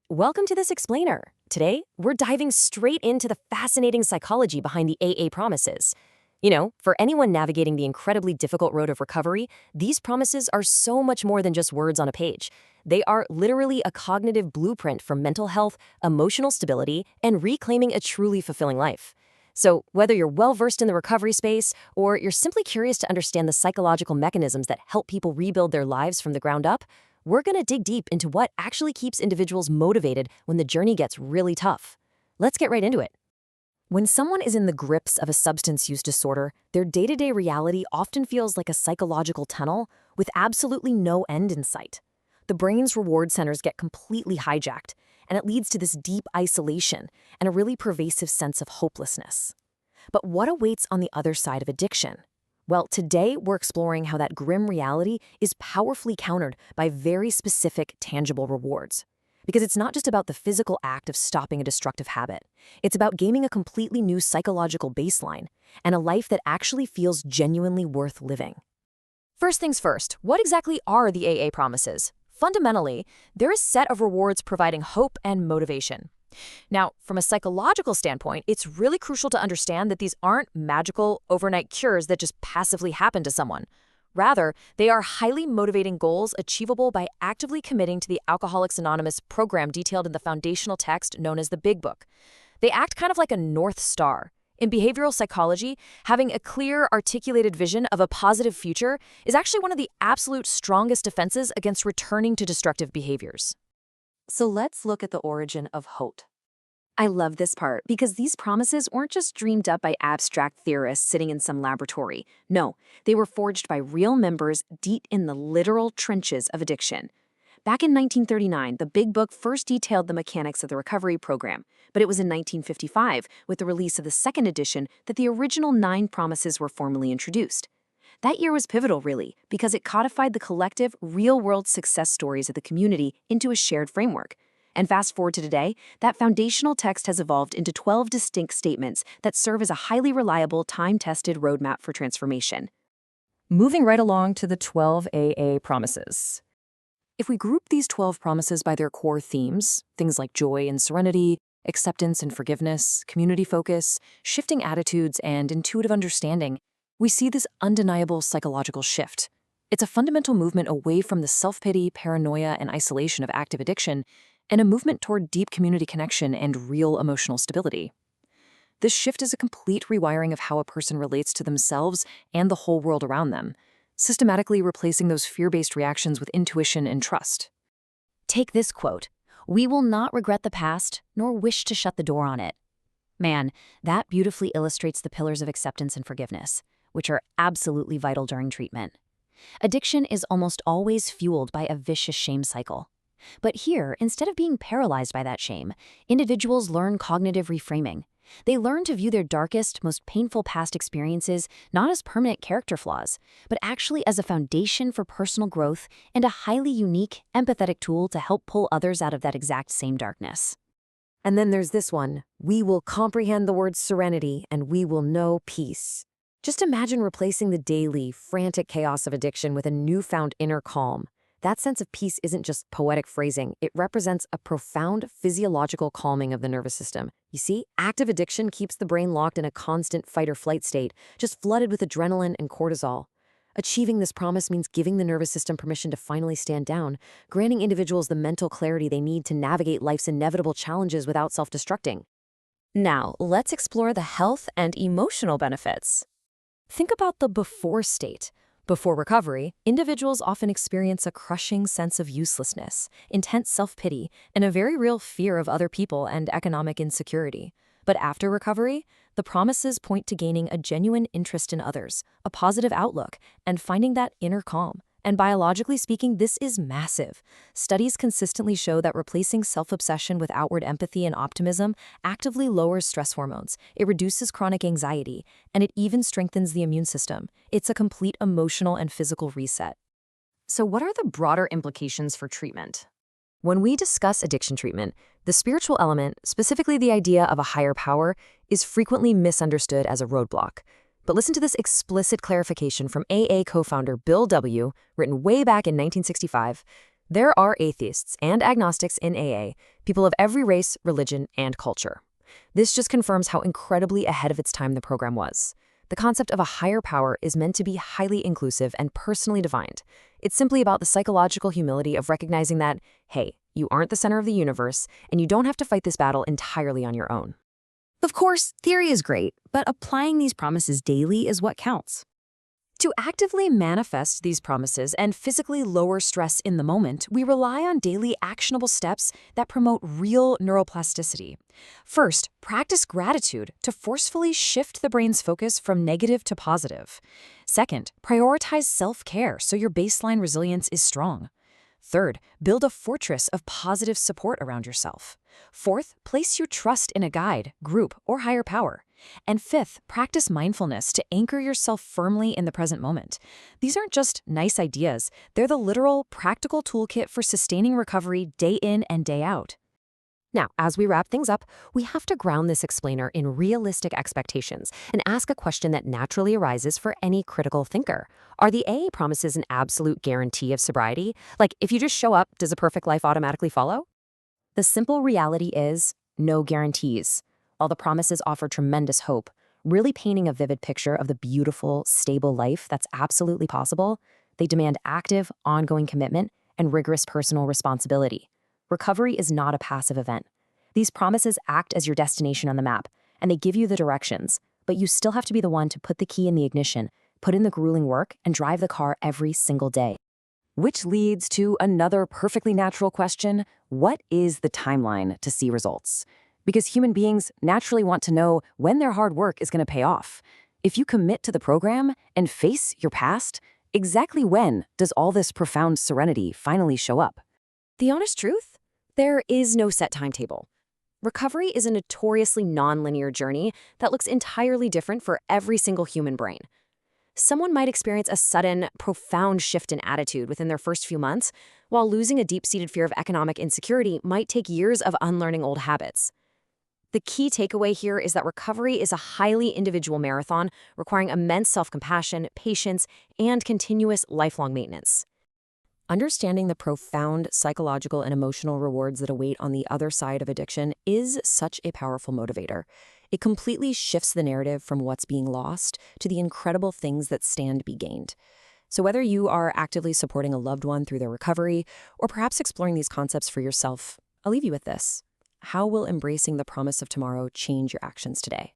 Welcome to this explainer. Today, we're diving straight into the fascinating psychology behind the AA promises. For anyone navigating the incredibly difficult road of recovery, these promises are so much more than just words on a page. They are literally a cognitive blueprint for mental health, emotional stability, and reclaiming a truly fulfilling life. So, whether you're well-versed in the recovery space or you're simply curious to understand the psychological mechanisms that help people rebuild their lives from the ground up, we're going to dig deep into what actually keeps individuals motivated when the journey gets really tough. Let's get right into it. When someone is in the grips of a substance use disorder, their day-to-day reality often feels like a psychological tunnel with absolutely no end in sight. The brain's reward centers get completely hijacked, and it leads to this deep isolation and a really pervasive sense of hopelessness. But what awaits on the other side of addiction? Well, today we're exploring how that grim reality is powerfully countered by very specific, tangible rewards. Because it's not just about the physical act of stopping a destructive habit. It's about gaining a completely new psychological baseline and a life that actually feels genuinely worth living. First things first, what exactly are the AA promises? Fundamentally, they're a set of rewards providing hope and motivation. Now, from a psychological standpoint, it's really crucial to understand that these aren't magical, overnight cures that just passively happen to someone. Rather, they are highly motivating goals achievable by actively committing to the Alcoholics Anonymous program detailed in the foundational text known as the Big Book. They act kind of like a North Star. In behavioral psychology, having a clear, articulated vision of a positive future is actually one of the absolute strongest defenses against returning to destructive behaviors. So let's look at the origin of HOT. I love this part because these promises weren't just dreamed up by abstract theorists sitting in some laboratory. No, they were forged by real members deep in the literal trenches of addiction. Back in 1939, the Big Book first detailed the mechanics of the recovery program, but it was in 1955, with the release of the second edition, that the original 9 promises were formally introduced. That year was pivotal, really, because it codified the collective, real-world success stories of the community into a shared framework. And fast forward to today, that foundational text has evolved into 12 distinct statements that serve as a highly reliable, time-tested roadmap for transformation. Moving right along to the 12 AA promises. If we group these 12 promises by their core themes, things like joy and serenity, acceptance and forgiveness, community focus, shifting attitudes, and intuitive understanding, we see this undeniable psychological shift. It's a fundamental movement away from the self-pity, paranoia, and isolation of active addiction, and a movement toward deep community connection and real emotional stability. This shift is a complete rewiring of how a person relates to themselves and the whole world around them, systematically replacing those fear-based reactions with intuition and trust. Take this quote, "We will not regret the past, nor wish to shut the door on it." Man, that beautifully illustrates the pillars of acceptance and forgiveness, which are absolutely vital during treatment. Addiction is almost always fueled by a vicious shame cycle. But here, instead of being paralyzed by that shame, individuals learn cognitive reframing. They learn to view their darkest, most painful past experiences not as permanent character flaws, but actually as a foundation for personal growth and a highly unique, empathetic tool to help pull others out of that exact same darkness. And then there's this one, "We will comprehend the word serenity and we will know peace." Just imagine replacing the daily, frantic chaos of addiction with a newfound inner calm. That sense of peace isn't just poetic phrasing. It represents a profound physiological calming of the nervous system. You see, active addiction keeps the brain locked in a constant fight-or-flight state, just flooded with adrenaline and cortisol. Achieving this promise means giving the nervous system permission to finally stand down, granting individuals the mental clarity they need to navigate life's inevitable challenges without self-destructing. Now, let's explore the health and emotional benefits. Think about the before state. Before recovery, individuals often experience a crushing sense of uselessness, intense self-pity, and a very real fear of other people and economic insecurity. But after recovery, the promises point to gaining a genuine interest in others, a positive outlook, and finding that inner calm. And biologically speaking, this is massive. Studies consistently show that replacing self-obsession with outward empathy and optimism actively lowers stress hormones, it reduces chronic anxiety, and it even strengthens the immune system. It's a complete emotional and physical reset. So what are the broader implications for treatment? When we discuss addiction treatment, the spiritual element, specifically the idea of a higher power, is frequently misunderstood as a roadblock. But listen to this explicit clarification from AA co-founder Bill W., written way back in 1965. There are atheists and agnostics in AA, people of every race, religion, and culture. This just confirms how incredibly ahead of its time the program was. The concept of a higher power is meant to be highly inclusive and personally defined. It's simply about the psychological humility of recognizing that, hey, you aren't the center of the universe, and you don't have to fight this battle entirely on your own. Of course, theory is great, but applying these promises daily is what counts. To actively manifest these promises and physically lower stress in the moment, we rely on daily actionable steps that promote real neuroplasticity. First, practice gratitude to forcefully shift the brain's focus from negative to positive. Second, prioritize self-care so your baseline resilience is strong. Third, build a fortress of positive support around yourself. Fourth, place your trust in a guide, group, or higher power. And fifth, practice mindfulness to anchor yourself firmly in the present moment. These aren't just nice ideas, they're the literal, practical toolkit for sustaining recovery day in and day out. Now, as we wrap things up, we have to ground this explainer in realistic expectations and ask a question that naturally arises for any critical thinker. Are the AA promises an absolute guarantee of sobriety? Like, if you just show up, does a perfect life automatically follow? The simple reality is no guarantees. While the promises offer tremendous hope, really painting a vivid picture of the beautiful, stable life that's absolutely possible, they demand active, ongoing commitment and rigorous personal responsibility. Recovery is not a passive event. These promises act as your destination on the map, and they give you the directions, but you still have to be the one to put the key in the ignition, put in the grueling work, and drive the car every single day. Which leads to another perfectly natural question: what is the timeline to see results? Because human beings naturally want to know when their hard work is going to pay off. If you commit to the program and face your past, exactly when does all this profound serenity finally show up? The honest truth? There is no set timetable. Recovery is a notoriously nonlinear journey that looks entirely different for every single human brain. Someone might experience a sudden, profound shift in attitude within their first few months, while losing a deep-seated fear of economic insecurity might take years of unlearning old habits. The key takeaway here is that recovery is a highly individual marathon requiring immense self-compassion, patience, and continuous lifelong maintenance. Understanding the profound psychological and emotional rewards that await on the other side of addiction is such a powerful motivator. It completely shifts the narrative from what's being lost to the incredible things that stand to be gained. So whether you are actively supporting a loved one through their recovery, or perhaps exploring these concepts for yourself, I'll leave you with this. How will embracing the promise of tomorrow change your actions today?